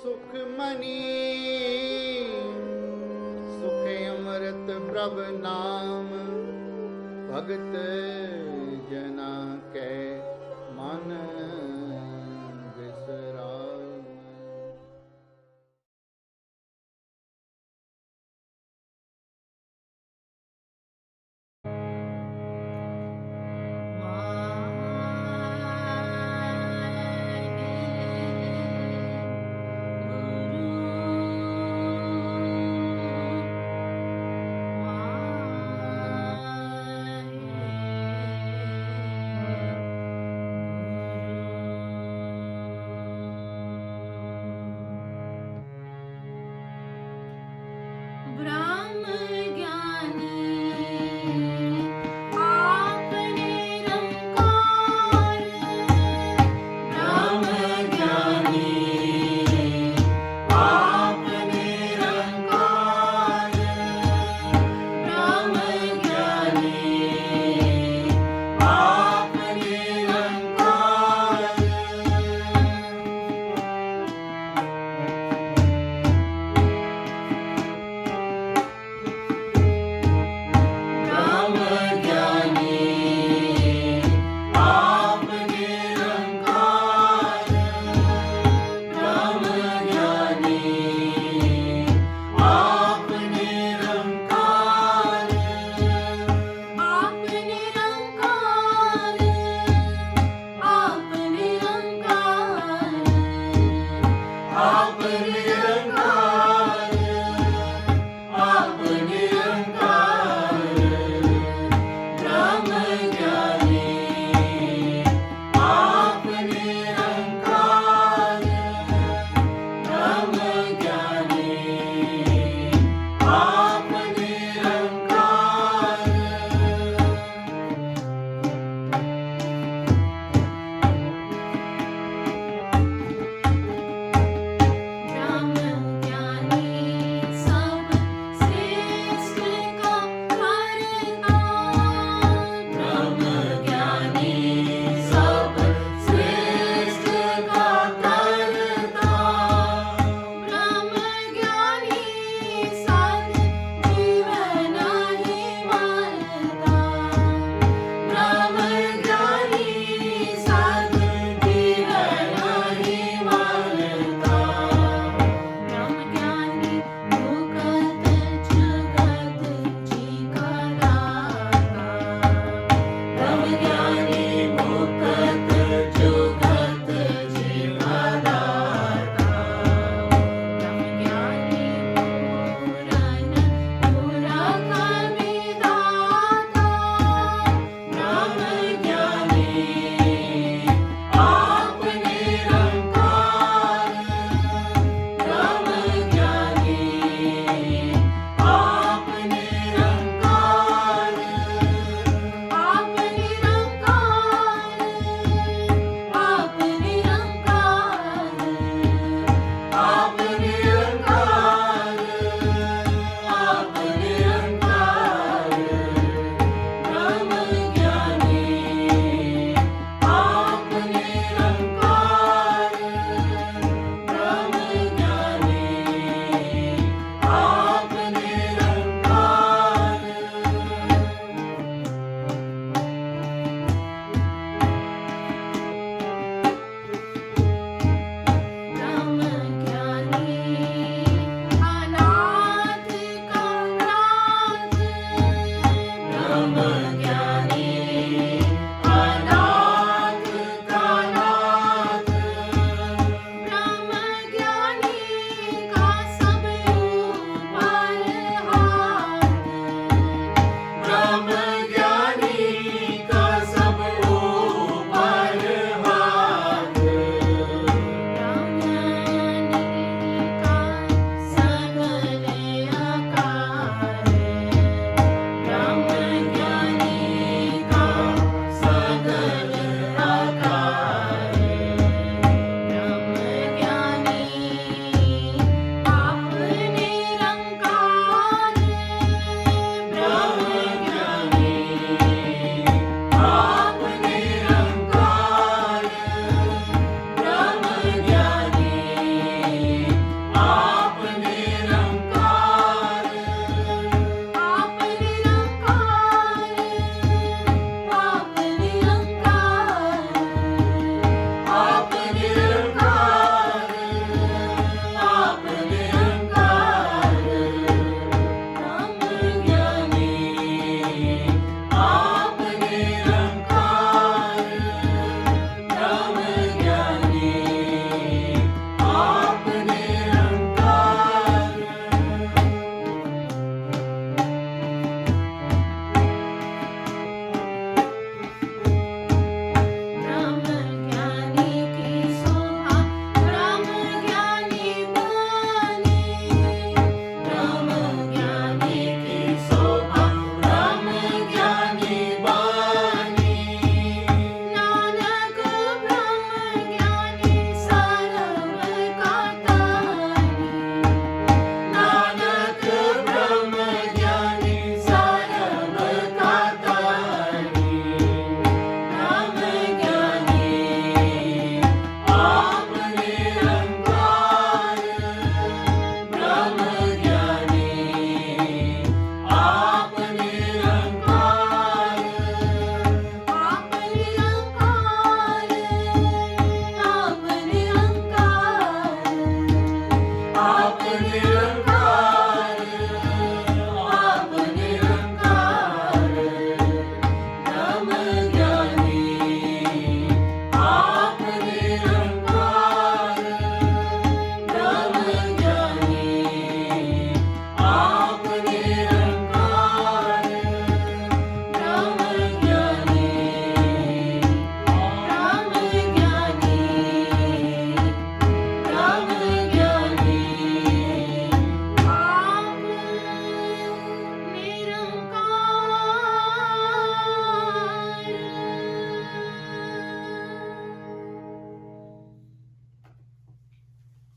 सुखमणि सुख अमृत प्रभ नाम भगत जना के मन बिसराम।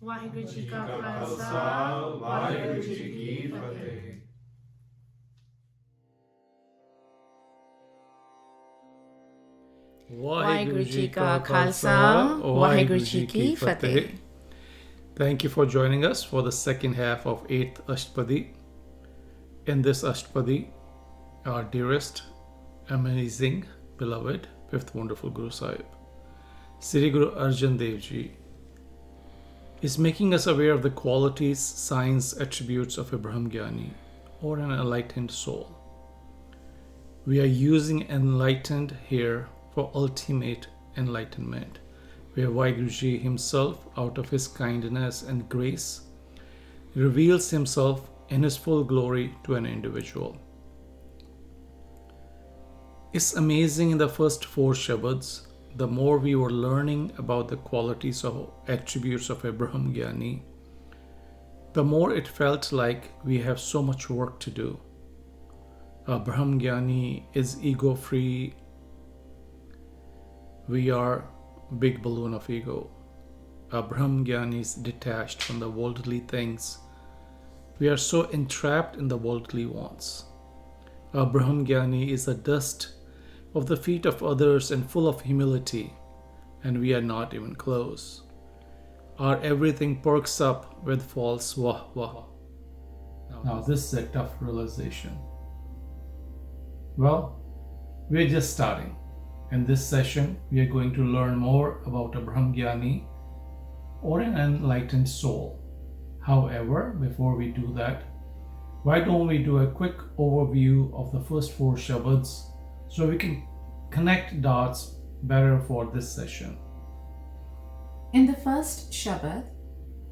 ਵਾਹਿਗੁਰੂ ਜੀ ਕਾ ਖਾਲਸਾ ਵਾਹਿਗੁਰੂ ਜੀ ਕੀ ਫਤਿਹ। Vaheguru Ji Ka Khalsa, Vaheguru Ji Ki Fateh. Thank you for joining us for the second half of 8th Astpadi. In this Astpadi, our dearest, amazing, beloved, 5th wonderful Guru Sahib, Sri Guru Arjan Dev Ji, is making us aware of the qualities, signs, attributes of a Brahmgyani or an enlightened soul. We are using enlightened here for ultimate enlightenment, where Vaheguru himself, out of his kindness and grace, reveals himself in his full glory to an individual. It's amazing, in the first 4 Shabads, the more we were learning about the qualities or attributes of a Brahmgyani, the more it felt like we have so much work to do. A Brahmgyani is ego-free. We are big balloon of ego. A Brahmgyani is detached from the worldly things. We are so entrapped in the worldly wants. A Brahmgyani is the dust of the feet of others and full of humility, and we are not even close. Our everything perks up with false wah wah. Now this is a tough realization. Well, we're just starting. In this session, we are going to learn more about a Brahmgyani or an enlightened soul. However, before we do that, why don't we do a quick overview of the first 4 Shabads so we can connect dots better for this session. In the first Shabad,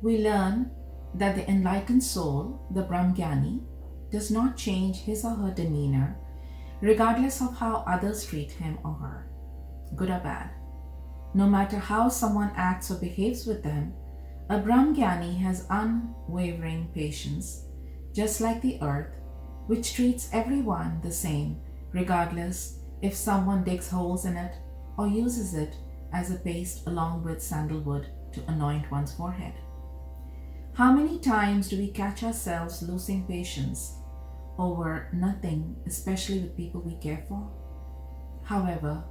we learn that the enlightened soul, the Brahmgyani, does not change his or her demeanor regardless of how others treat him or her, good or bad. No matter how someone acts or behaves with them, a Brahmgyani has unwavering patience, just like the earth, which treats everyone the same, regardless if someone digs holes in it or uses it as a paste along with sandalwood to anoint one's forehead. How many times do we catch ourselves losing patience over nothing, especially with people we care for? However,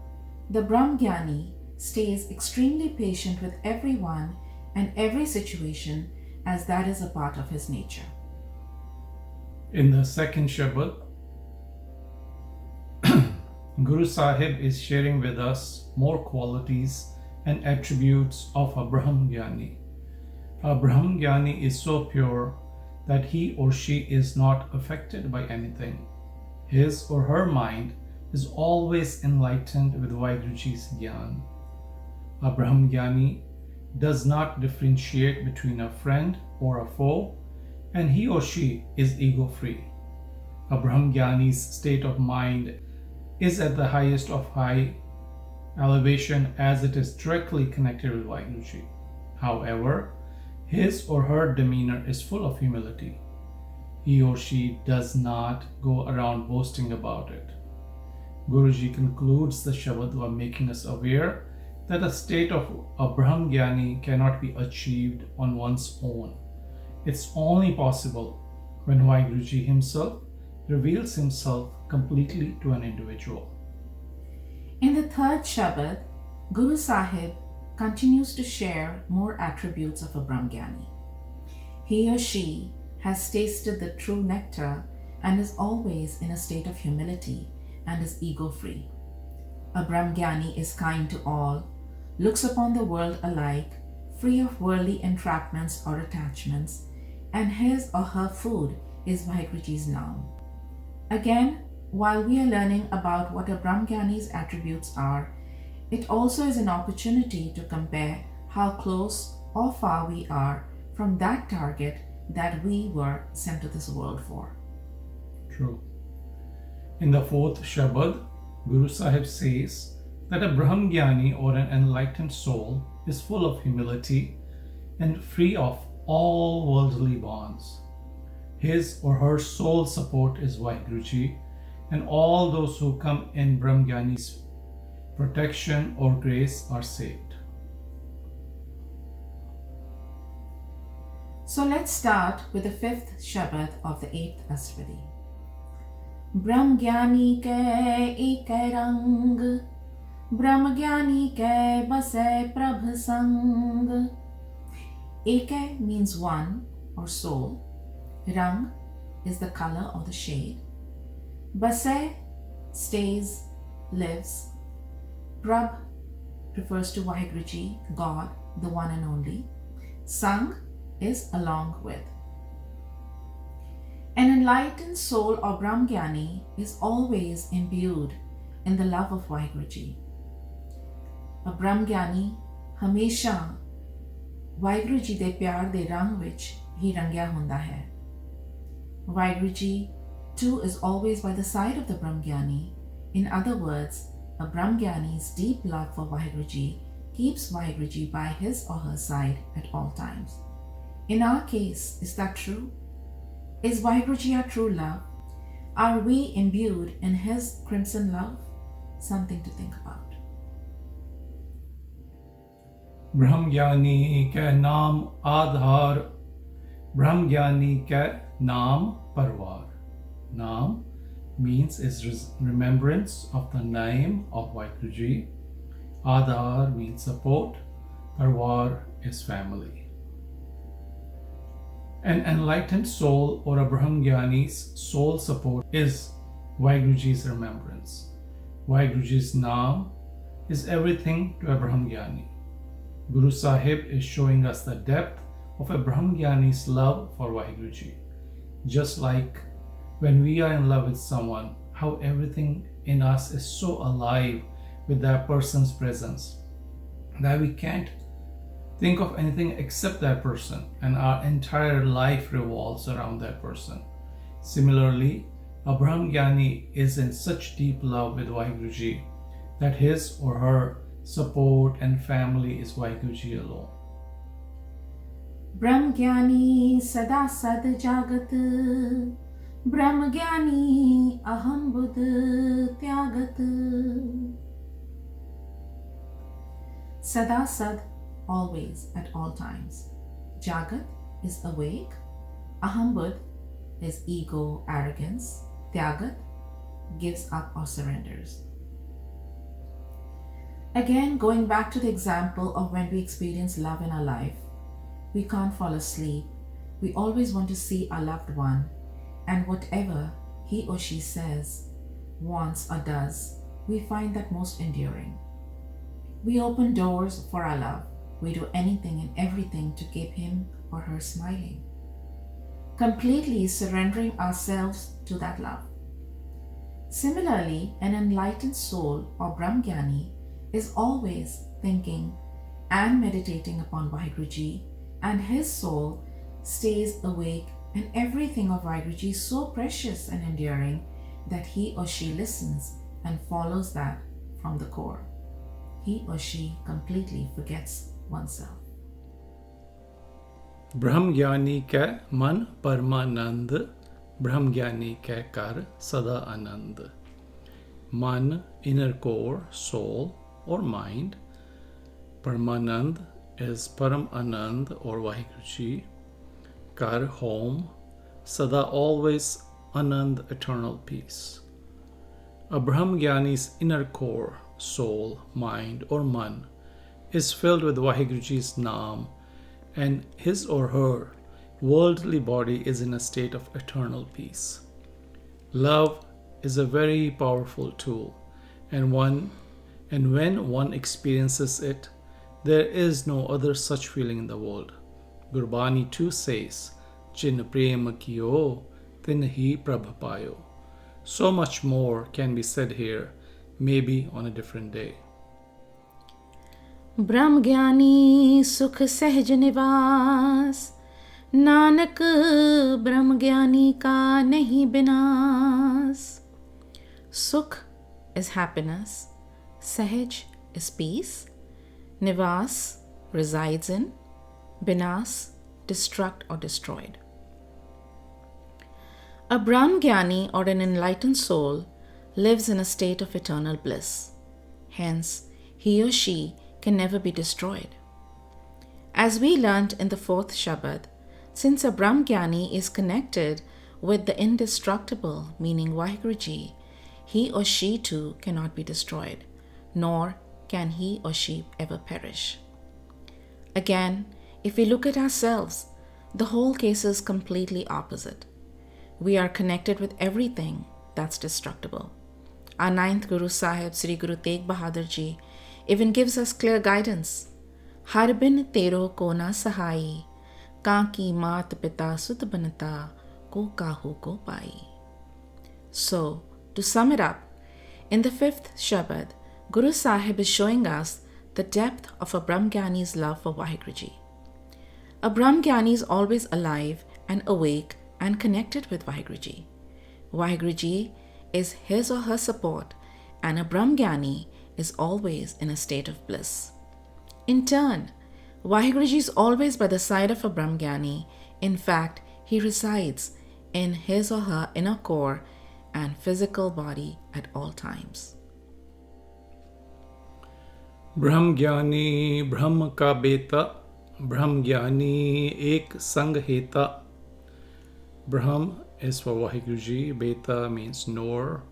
the Brahmgyani stays extremely patient with everyone and every situation, as that is a part of his nature. In the second Shabad, Guru Sahib is sharing with us more qualities and attributes of a Brahmgyani. A Brahmgyani is so pure that he or she is not affected by anything. His or her mind is always enlightened with Vaheguruji's Gyan. A Brahmgyani does not differentiate between a friend or a foe, and he or she is ego-free. A Brahmgyani's state of mind is at the highest of high elevation, as it is directly connected with Vaheguruji. However, his or her demeanor is full of humility. He or she does not go around boasting about it. Guruji concludes the Shabad by making us aware that a state of a Brahmgyani cannot be achieved on one's own. It's only possible when Vaheguruji himself reveals himself completely to an individual. In the third Shabad, Guru Sahib continues to share more attributes of a Brahmgyani. He or she has tasted the true nectar and is always in a state of humility and is ego-free. A Brahmgyani is kind to all, looks upon the world alike, free of worldly entrapments or attachments, and his or her food is Vaheguruji's Naam. Again, while we are learning about what a Brahmgyani's attributes are, it also is an opportunity to compare how close or far we are from that target that we were sent to this world for. True. In the fourth Shabad, Guru Sahib says that a Brahmgyani or an enlightened soul is full of humility and free of all worldly bonds. His or her sole support is Vaheguruji, and all those who come in Brahmgyani's protection or grace are saved. So let's start with the 5th Shabad of the 8th Astpadi. Brahm Gyani ke ek rang, Brahm Gyani ke basai prabh sang. Ek means one or soul. Rang is the color or the shade. Basai stays, lives. Prabh refers to Vaheguruji, God, the one and only. Sang is along with. An enlightened soul or Brahmgyani is always imbued in the love of Vaheguruji. A Brahmgyani hamesha Vaheguruji de pyar de rang vich hi rangya hunda hai. Vaheguruji too is always by the side of the Brahmgyani. In other words, a Brahmgyani's deep love for Vaheguruji keeps Vaheguruji by his or her side at all times. In our case, is that true? Is Vaheguruji our true love? Are we imbued in his crimson love? Something to think about. Brahmgyani ke naam adhar, Brahmgyani ke naam parvar. Naam means is remembrance of the name of Vaheguruji. Adhar means support. Parvar is family. An enlightened soul or a Brahmgyani's soul support is Vaheguruji's remembrance. Vaheguruji's naam is everything to a Brahmgyani. Guru Sahib is showing us the depth of a Brahmgyani's love for Vaheguruji. Just like when we are in love with someone, how everything in us is so alive with that person's presence that we can't think of anything except that person, and our entire life revolves around that person. Similarly, a Brahmgyani is in such deep love with Vaheguruji that his or her support and family is Vaheguruji alone. Brahmgyani sada sad jagat, Brahmgyani aham buddh tyagat. Sada sad, always, at all times. Jagat is awake. Ahambud is ego, arrogance. Tyagat gives up or surrenders. Again, going back to the example of when we experience love in our life, we can't fall asleep. We always want to see our loved one, and whatever he or she says, wants, or does, we find that most endearing. We open doors for our love. We do anything and everything to keep him or her smiling, completely surrendering ourselves to that love. Similarly, an enlightened soul or Brahmgyani is always thinking and meditating upon Vaheguruji, and his soul stays awake, and everything of Vaheguruji is so precious and endearing that he or she listens and follows that from the core. He or she completely forgets oneself. Brahmgyani ke man parmanand, Brahmgyani ke kar sada anand. Man, inner core, soul or mind. Parmanand is Param Anand or Vaheguruji. Kar, home. Sada, always. Anand, eternal peace. A Brahmgyani's inner core, soul, mind or man is filled with Vaheguruji's naam, and his or her worldly body is in a state of eternal peace. Love is a very powerful tool, and when one experiences it, there is no other such feeling in the world. Bani too says, Jin prema kiyo, tin hi prabh payo. So much more can be said here, maybe on a different day. Brahmgyani sukh sahaj nivas, Nanak Brahmgyani ka nahi binas. Sukh is happiness, Sahaj is peace, Nivas resides in, Binas destruct or destroyed. A Brahmgyani or an enlightened soul lives in a state of eternal bliss. Hence, he or she can never be destroyed. As we learnt in the 4th Shabad, Since a Brahmgyani is connected with the indestructible, meaning Vaheguru Ji, he or she too cannot be destroyed, nor can he or she ever perish. Again, if we look at ourselves, the whole case is completely opposite. We are connected with everything that's destructible. Our ninth Guru Sahib, Sri Guru Tegh Bahadur Ji, even gives us clear guidance. Har bin tero ko na sahai, kaan ki maat pita sut banata, ko kahu ko pai. So, to sum it up, in the fifth Shabad, Guru Sahib is showing us the depth of a Brahmgyani's love for Vaheguru Ji. A Brahmgyani is always alive and awake and connected with Vaheguru Ji. Vaheguru Ji is his or her support, and a Brahmgyani is always in a state of bliss. In turn, Vaheguru Ji is always by the side of a Brahmgyani. In fact, he resides in his or her inner core and physical body at all times. Brahmgyani Brahma ka beta, Brahmgyani ek sang heta. Brahm is for Vaheguru Ji, beta means knower,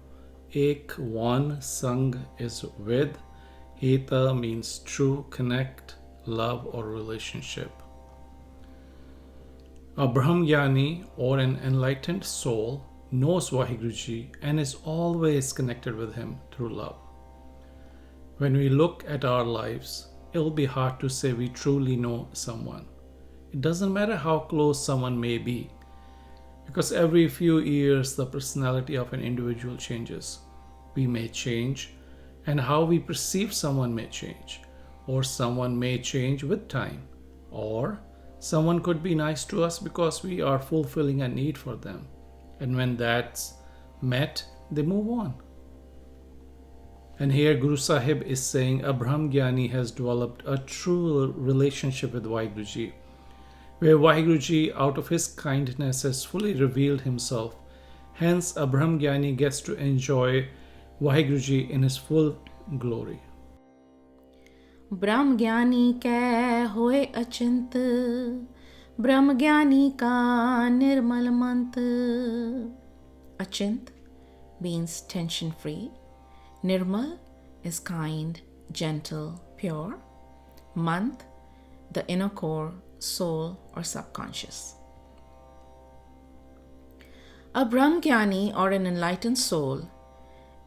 ek one, sang is with, heta means true, connect, love or relationship. A Brahmgyani or an enlightened soul knows Vaheguru Ji and is always connected with him through love. When we look at our lives, it will be hard to say we truly know someone. It doesn't matter how close someone may be, because every few years the personality of an individual changes. We may change, and how we perceive someone may change, or someone may change with time, or someone could be nice to us because we are fulfilling a need for them, and when that's met, they move on. And here Guru Sahib is saying a Brahmgyani has developed a true relationship with Vaheguru Ji, where Vaheguru Ji out of his kindness has fully revealed himself. Hence a Brahmgyani gets to enjoy Vaheguru Ji in his full glory. Brahmgyani keh hoye achint, Brahmgyani ka nirmal mant. Achint means tension-free. Nirmal is kind, gentle, pure. Mant, the inner core, soul or subconscious. A Brahmgyani or an enlightened soul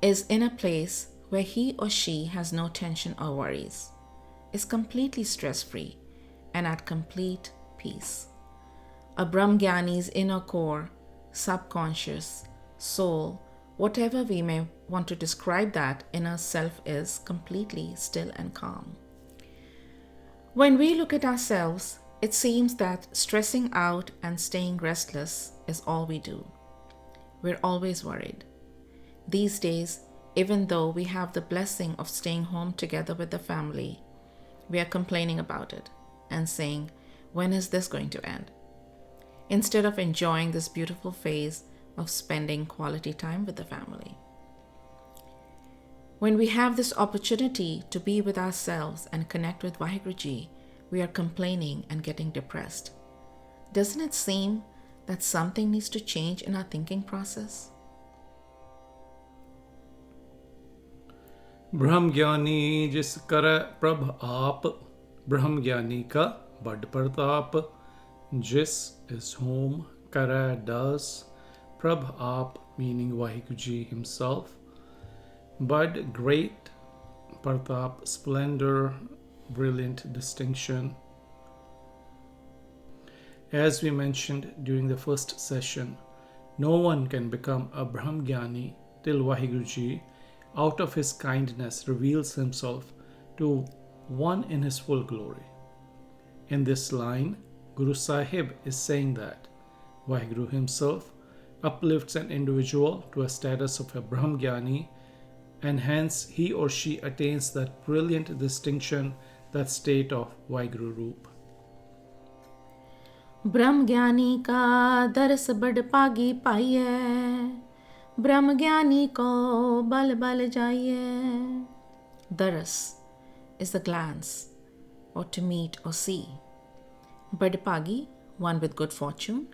is in a place where he or she has no tension or worries, is completely stress-free and at complete peace. A Brahmgyani's inner core, subconscious, soul, whatever we may want to describe that inner self is completely still and calm. When we look at ourselves, it seems that stressing out and staying restless is all we do. We're always worried. These days, even though we have the blessing of staying home together with the family, we are complaining about it and saying, when is this going to end? Instead of enjoying this beautiful phase of spending quality time with the family. When we have this opportunity to be with ourselves and connect with Vaheguru Ji, we are complaining and getting depressed. Doesn't it seem that something needs to change in our thinking process? Brahmgyani jis kare prabh aap, Brahmgyani ka bad pratap. Jis is whom, kare does, prabh aap meaning Vaheguru Ji himself, bad great, pratap splendor, brilliant distinction. As we mentioned during the first session, no one can become a Brahmgyani till Vaheguru Ji out of his kindness reveals himself to one in his full glory. In this line, Guru Sahib is saying that Vaheguru himself uplifts an individual to a status of a Brahmgyani, and hence he or she attains that brilliant distinction, that state of Vaheguru Roop. Brahmgyani ka daras bad pagi paiye, Brahmgyani ko bal bal jaiye. Daras is the glance, or to meet or see. Bad pagi, one with good fortune.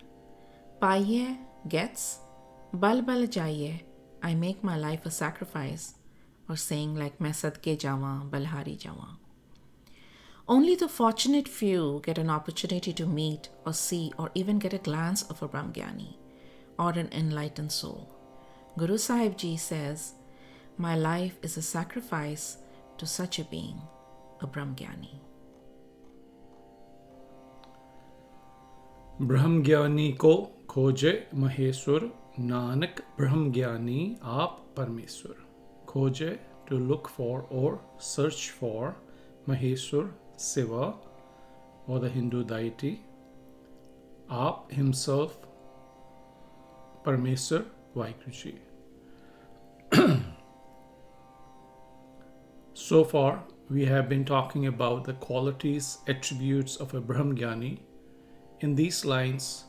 Paiye gets, bal bal jaiye, I make my life a sacrifice, or saying like main sadke jawan, balhari jawan. Only the fortunate few get an opportunity to meet or see or even get a glance of a Brahmgyani or an enlightened soul. Guru Sahib Ji says, my life is a sacrifice to such a being, a Brahmgyani. ब्रह्मज्ञानी को खोजे महेश्वर, नानक ब्रह्मज्ञानी आप परमेश्वर. खोजे, to look for or search for, Maheshwar, sewa, or the Hindu deity, Aap, himself, Parmeshwar, Vaheguru Ji. So far, we have been talking about the qualities, attributes of a Brahmgyani. In these lines,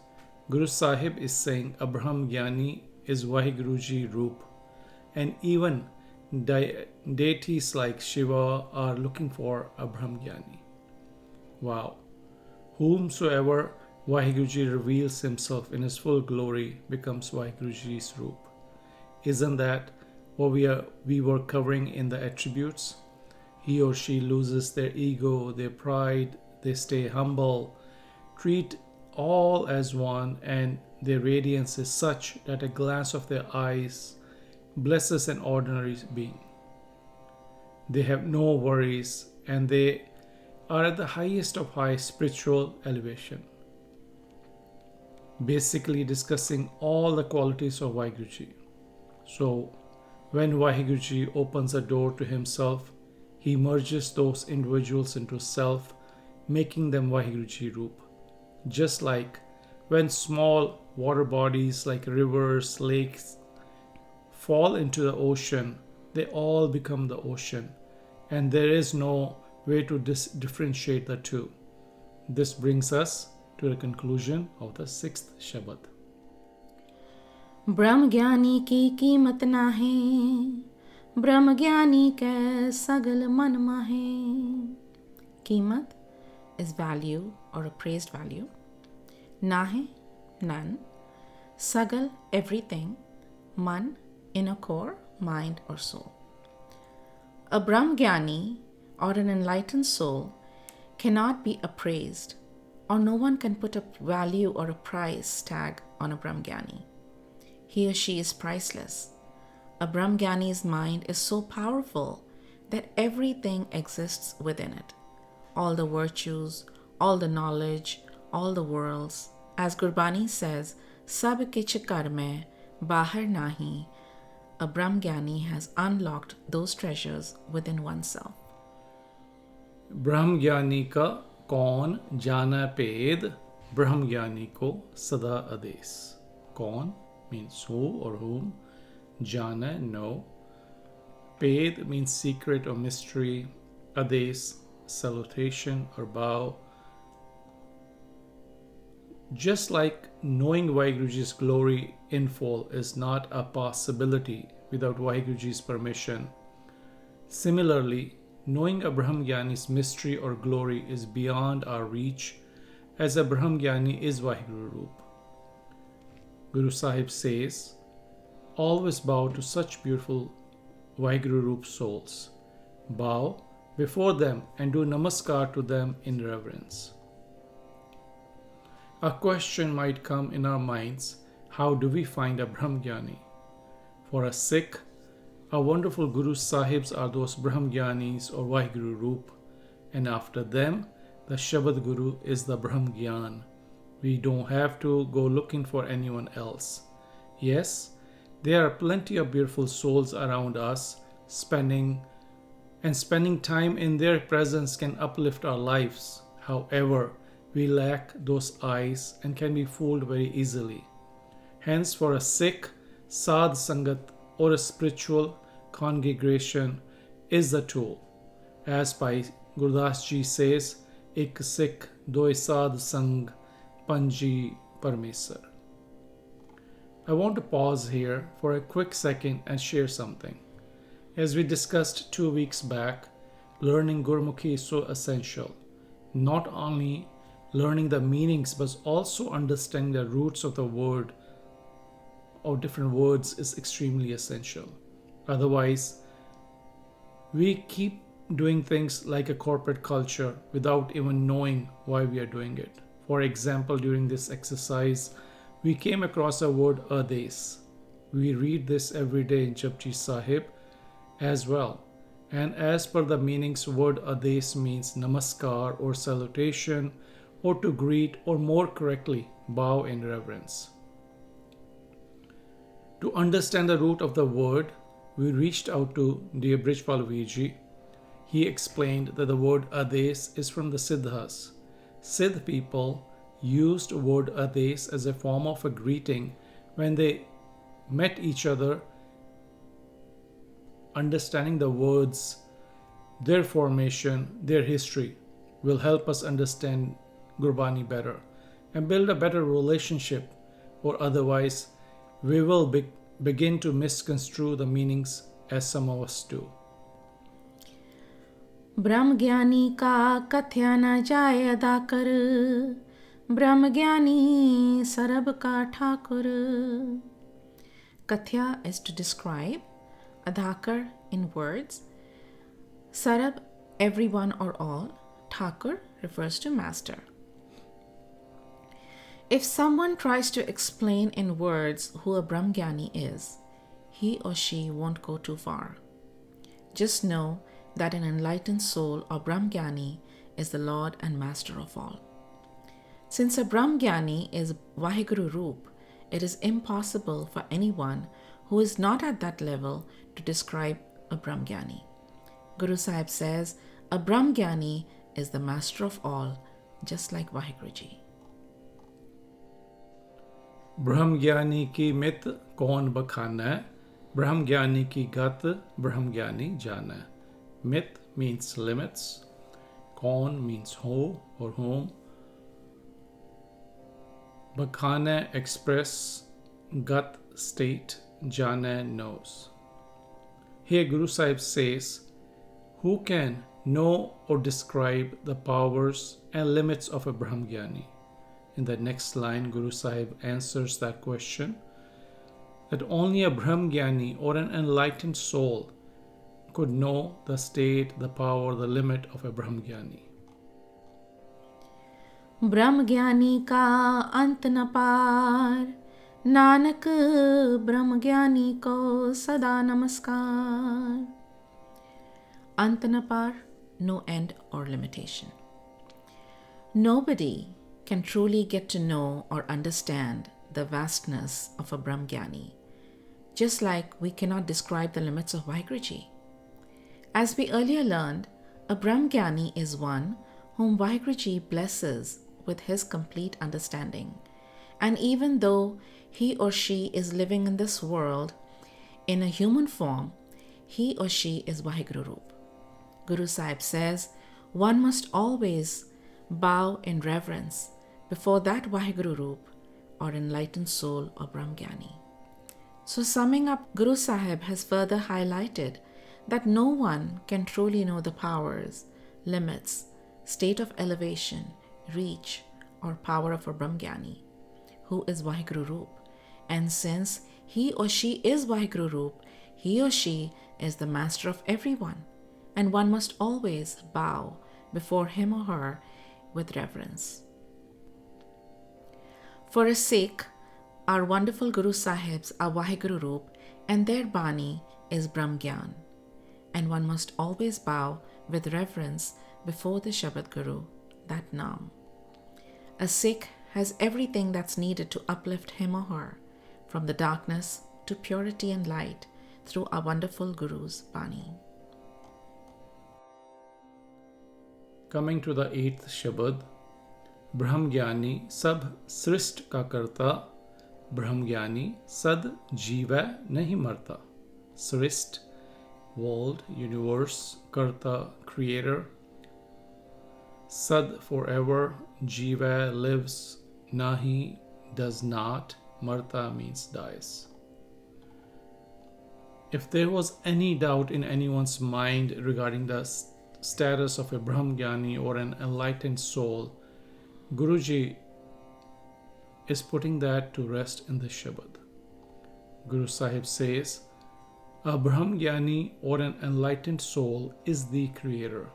Guru Sahib is saying a Brahmgyani is Vaheguru Ji Roop, and even deities like Shiva are looking for a Brahmgyani. Wow! Whomsoever Vaheguru Ji reveals himself in his full glory becomes Vaheguru Ji's Roop. Isn't that what we were covering in the attributes? He or she loses their ego, their pride, they stay humble, treat all as one, and their radiance is such that a glance of their eyes blesses an ordinary being. They have no worries and they are at the highest of high spiritual elevation. Basically discussing all the qualities of Vaheguru Ji. So, when Vaheguru Ji opens a door to himself, he merges those individuals into self, making them Vaheguru Ji Roop. Just like when small water bodies like rivers, lakes fall into the ocean, they all become the ocean, and there is no way to differentiate the two. This brings us to the conclusion of the 6th Shabad. ब्रह्मज्ञानी की कीमत ना है, ब्रह्मज्ञानी के सगल मन माहे. कीमत is value or appraised value. Na hai, none. Sagal, everything. Man, inner core, mind or soul. A Brahmgyani or an enlightened soul cannot be appraised, or no one can put a value or a price tag on a Brahmgyani. He or she is priceless. A Brahmgyani's mind is so powerful that everything exists within it. All the virtues, all the knowledge, all the worlds. As Gurbani says, Sab kich kar mein, bahar nahi. A Brahmgyani has unlocked those treasures within oneself. Brahmgyani ka kaun jana ped, Brahmgyani ko sada ades. Kaun means who or whom, jana, know. Ped means secret or mystery, ades, salutation or bow. Just like knowing Vaheguru Ji's glory in full is not a possibility without Vaheguru Ji's permission, similarly, knowing a Brahmgyani's mystery or glory is beyond our reach, as a Brahmgyani is Vaheguru Roop. Guru Sahib says, always bow to such beautiful Vaheguru Roop souls. Bow before them and do namaskar to them in reverence. A question might come in our minds, how do we find a Brahmgyani? For a Sikh, our wonderful Guru Sahibs are those Brahmgyanis or Vaheguru Roop, and after them, the Shabad Guru is the Brahmgyan. We don't have to go looking for anyone else. Yes, there are plenty of beautiful souls around us, spending time in their presence can uplift our lives. However, we lack those eyes and can be fooled very easily. Hence, for a Sikh, Sadh Sangat or a spiritual congregation is the tool. As Bhai Gurdas Ji says, Ik Sikh doi Sadh Sang Panji Parmesar. I want to pause here for a quick second and share something. As we discussed 2 weeks back, learning Gurmukhi is so essential. Not only learning the meanings but also understanding the roots of the word or different words is extremely essential. Otherwise, we keep doing things like a corporate culture without even knowing why we are doing it. For example, during this exercise, we came across a word Ades. We read this every day in Japji Sahib as well. And as per the meanings, word Ades means namaskar or salutation or to greet, or more correctly, bow in reverence. To understand the root of the word, we reached out to dear Brijpal Virji. He explained that the word Ades is from the Siddhas. Siddh people used word Ades as a form of a greeting when they met each other. Understanding the words, their formation, their history will help us understand Gurbani better and build a better relationship, or otherwise we will begin to misconstrue the meanings as some of us do. ब्रह्म ज्ञानी का कथ्या न जाय अदा कर, ब्रह्म ज्ञानी सरब का Thakur. Kathya is to describe, adhakar in words, sarab everyone or all, Thakur refers to master. If someone tries to explain in words who a Brahmgyani is, he or she won't go too far. Just know that an enlightened soul or Brahmgyani is the Lord and Master of all. Since a Brahmgyani is Vaheguru Roop, it is impossible for anyone who is not at that level to describe a Brahmgyani. Guru Sahib says, a Brahmgyani is the Master of all, just like Vaheguruji. Brahmgyani ki mit kaun bakhana, Brahmgyani ki gat Brahmgyani jana. Mit means limits, kaun means who or whom, bakhana express, gat state, jana knows. Here Guru Sahib says, who can know or describe the powers and limits of a Brahmgyani? In the next line, Guru Sahib answers that question, that only a Brahmgyani or an enlightened soul could know the state, the power, the limit of a Brahmgyani. Brahmgyani ka ant na par, Nanak Brahmgyani ko sada namaskar. Ant na par, no end or limitation. Nobody can truly get to know or understand the vastness of a Brahmgyani, just like we cannot describe the limits of Vaheguruji. As we earlier learned, a Brahmgyani is one whom Vaheguruji blesses with his complete understanding. And even though he or she is living in this world in a human form, he or she is Vaheguru Roop. Guru Sahib says, one must always bow in reverence before that Vaheguru Roop or enlightened soul or Brahmgyani. So summing up, Guru Sahib has further highlighted that no one can truly know the powers, limits, state of elevation, reach, or power of a Brahmgyani, who is Vaheguru Roop. And since he or she is Vaheguru Roop, he or she is the master of everyone, and one must always bow before him or her with reverence. For a Sikh, our wonderful Guru Sahibs are Vaheguru Roop, and their Bani is Brahmgyan, and one must always bow with reverence before the Shabad Guru, that Naam. A Sikh has everything that's needed to uplift him or her from the darkness to purity and light through our wonderful Guru's Bani. Coming to the 8th Shabad, Brahmgyani sab srisht ka karta, Brahmgyani sad jiva nahi marta. Srisht, world, universe, karta, creator, sad forever, jiva lives, nahi does not, marta means dies. If there was any doubt in anyone's mind regarding the status of a Brahmgyani or an enlightened soul, Guruji is putting that to rest in the Shabad. Guru Sahib says, a Brahm Gyani or an enlightened soul is the creator.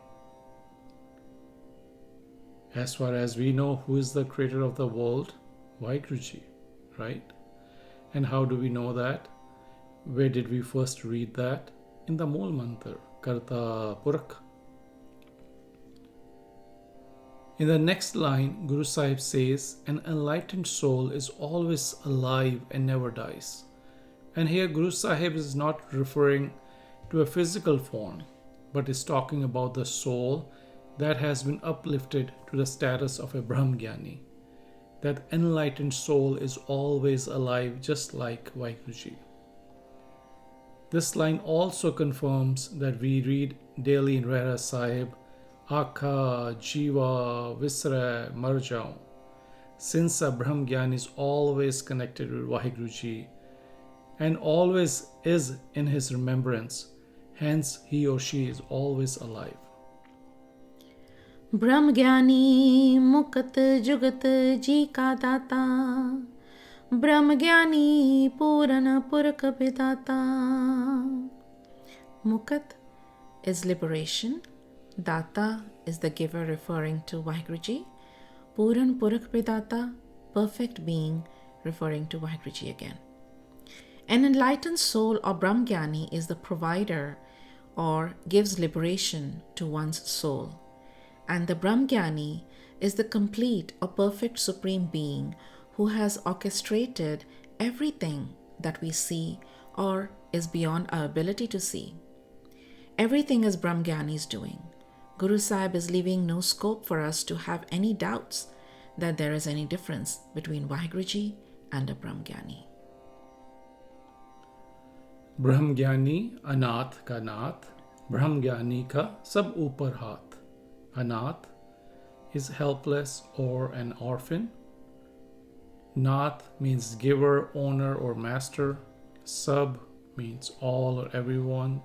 As far as we know, who is the creator of the world? Vaheguruji, right? And how do we know that? Where did we first read that? In the Mool Mantra, Karta Purakh. In the next line, Guru Sahib says, an enlightened soul is always alive and never dies. And here Guru Sahib is not referring to a physical form, but is talking about the soul that has been uplifted to the status of a Brahm Gyani. That enlightened soul is always alive, just like Vaheguruji. This line also confirms that we read daily in Rehra Sahib, Akha, Jiva, Visra, Marjaun. Since a Brahm Gyani is always connected with Vaheguruji and always is in his remembrance, hence he or she is always alive. ब्रह्म ज्ञानी मुक्त जुगत जी का दाता, ब्रह्म ज्ञानी पूरन पुरख विदाता. Mukat is liberation, Data is the giver referring to Vaheguruji, Puran Purakh Vidata, perfect being referring to Vaheguruji again. An enlightened soul or Brahm Gyani is the provider or gives liberation to one's soul. And the Brahm Gyani is the complete or perfect supreme being who has orchestrated everything that we see or is beyond our ability to see. Everything is Brahm Gyani's doing. Guru Sahib is leaving no scope for us to have any doubts that there is any difference between Vaheguruji and a Brahm Gyani. Brahm Gyani, Anath ka Nath, Brahm Gyani ka sab upar haath. Anath is helpless or an orphan. Nath means giver, owner, or master. Sab means all or everyone.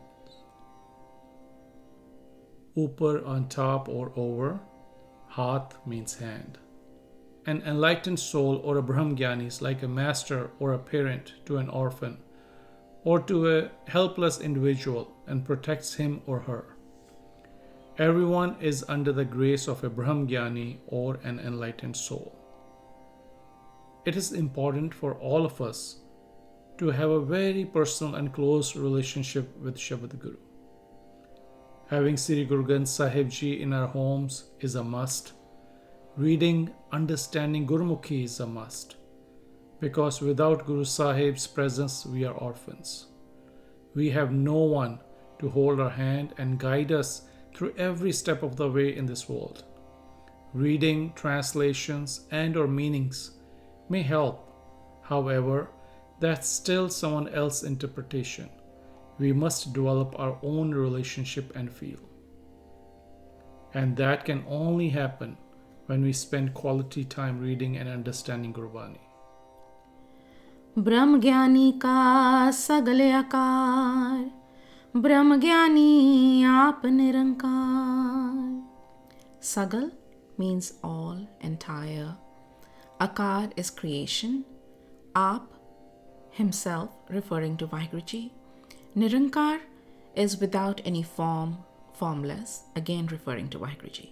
Upar, on top or over. Haath means hand. An enlightened soul or a Brahm Gyani is like a master or a parent to an orphan or to a helpless individual and protects him or her. Everyone is under the grace of a Brahm Gyani or an enlightened soul. It is important for all of us to have a very personal and close relationship with Shabad Guru. Having Sri Guru Granth Sahib Ji in our homes is a must. Reading, understanding Gurmukhi is a must. Because without Guru Sahib's presence, we are orphans. We have no one to hold our hand and guide us through every step of the way in this world. Reading, translations, and or meanings may help. However, that's still someone else's interpretation. We must develop our own relationship and feel. And that can only happen when we spend quality time reading and understanding Gurbani. Brahm Gyani ka sagale akar, Brahm Gyani aap nirankar. Sagal means all, entire. Akar is creation. Aap, himself, referring to Vaheguruji. Nirankar is without any form, formless, again referring to Vaheguruji.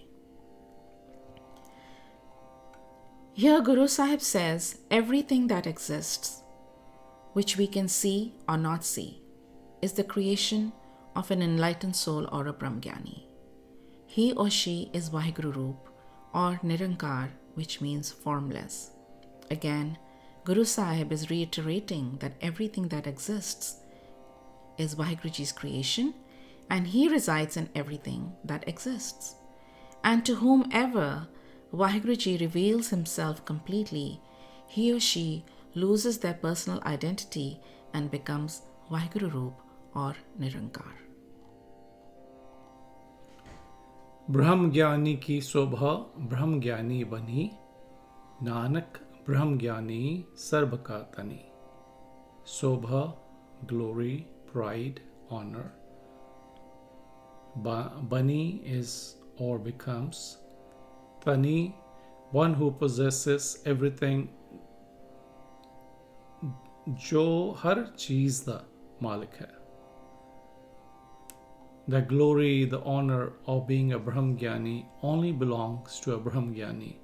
Here Guru Sahib says everything that exists, which we can see or not see, is the creation of an enlightened soul or a Brahm Gyani. He or she is Vaheguru Roop or Nirankar, which means formless. Again, Guru Sahib is reiterating that everything that exists is Vaheguruji's creation and he resides in everything that exists. And to whomever Vaheguruji reveals himself completely, he or she loses their personal identity and becomes Vaheguru Roop or Nirankar. Brahm Gyani ki sobha Brahm Gyani bani, Nanak Brahm Gyani sarb ka tani. Sobha, glory, pride, honor. Bani is or becomes. Tani one who possesses everything, जो हर चीज दा मालिक है. The glory, the honor of being a Brahmgyani only belongs to a Brahmgyani.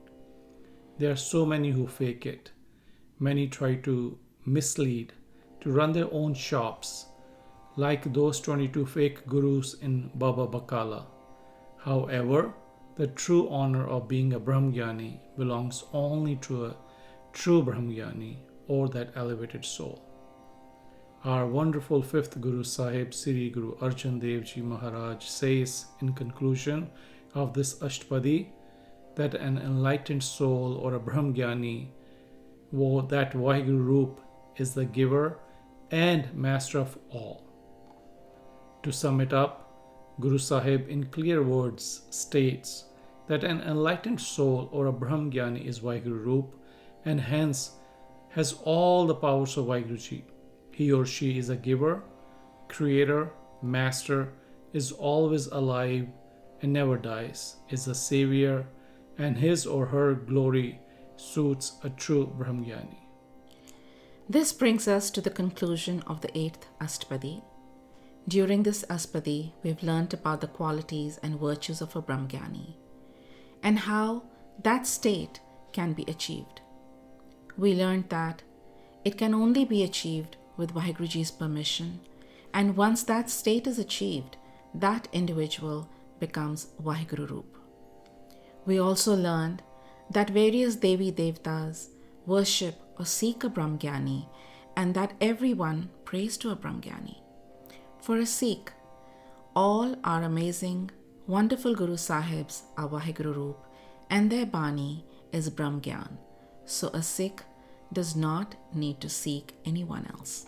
There are so many who fake it. Many try to mislead, to run their own shops, like those 22 fake gurus in Baba Bakala. However, the true honor of being a Brahmgyani belongs only to a true Brahmgyani or that elevated soul. Our wonderful 5th Guru Sahib Series, Guru Arjan Dev Ji Maharaj says in conclusion of this Astpadi that an enlightened soul or a Brahmgyani, that Vaheguru Roop, is the giver and master of all. To sum it up, Guru Sahib in clear words states that an enlightened soul or a Brahmgyani is Vaheguru Roop and hence has all the powers of Vaheguru Ji. He or she is a giver, creator, master, is always alive and never dies, is a savior, and his or her glory suits a true Brahmgyani. This brings us to the conclusion of the 8th Astpadi. During this Astpadi, we have learnt about the qualities and virtues of a Brahmgyani and how that state can be achieved. We learned that it can only be achieved with Vaheguru Ji's permission, and once that state is achieved, that individual becomes Vaheguru Roop. We also learned that various Devi Devtas worship or seek a Brahmgyani and that everyone prays to a Brahmgyani. For a Sikh, all our amazing, wonderful Guru Sahibs are Vaheguru Roop and their Bani is Brahmgyan. So a Sikh does not need to seek anyone else.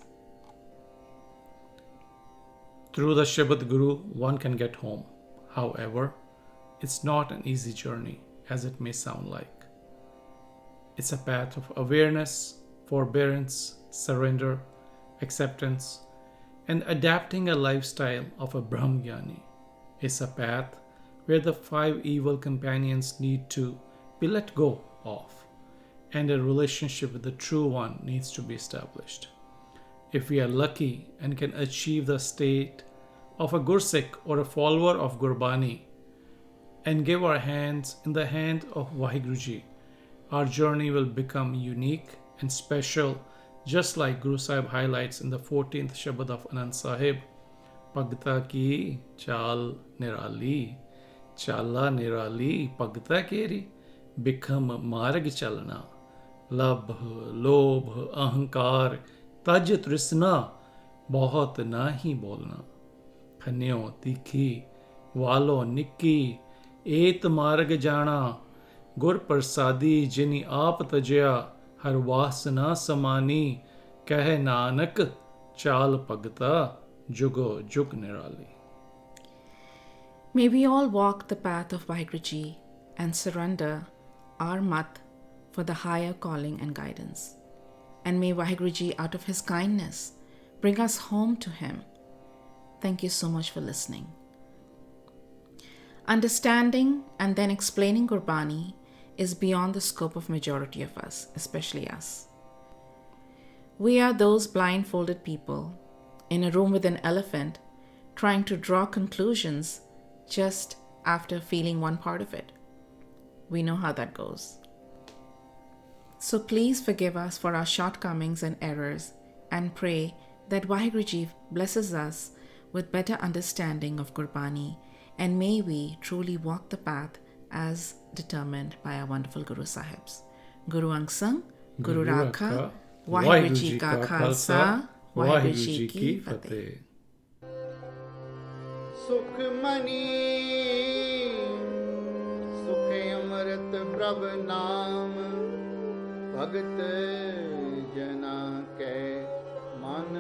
Through the Shabad Guru, one can get home. However, it's not an easy journey as it may sound like. It's a path of awareness, forbearance, surrender, acceptance, and adapting a lifestyle of a Brahmgyani. It's a path where the 5 evil companions need to be let go of, and a relationship with the true one needs to be established. If we are lucky and can achieve the state of a Gursikh or a follower of Gurbani and give our hands in the hand of Vaheguru Ji, our journey will become unique and special, just like Guru Sahib highlights in the 14th Shabad of Anand Sahib, Pagta ki chal nirali, chala nirali, pagta keri, become marg chalna, labh, lobh, ahankar, taj trisna, bahut nahi bolna, khanyo tikhi, walo nikki, et marg jana, gur prasadi jini aap tajya, har vasana samani, keh nanak, chal pagta, jugo jug nirali. May we all walk the path of Vaheguru Ji and surrender our mat for the higher calling and guidance. And may Vaheguru Ji, out of his kindness, bring us home to him. Thank you so much for listening. Understanding and then explaining Gurbani is beyond the scope of majority of us, especially us. We are those blindfolded people in a room with an elephant trying to draw conclusions just after feeling one part of it. We know how that goes. So please forgive us for our shortcomings and errors and pray that Vaheguru Ji blesses us with better understanding of Gurbani, and may we truly walk the path as determined by our wonderful Guru Sahibs. Guru Angsang, Guru Rakha, Vaheguru Ji ka Khalsa, Vaheguru Ji ki Fateh. Sukhmani सुख अमृत प्रभ नाम भगत जना के मन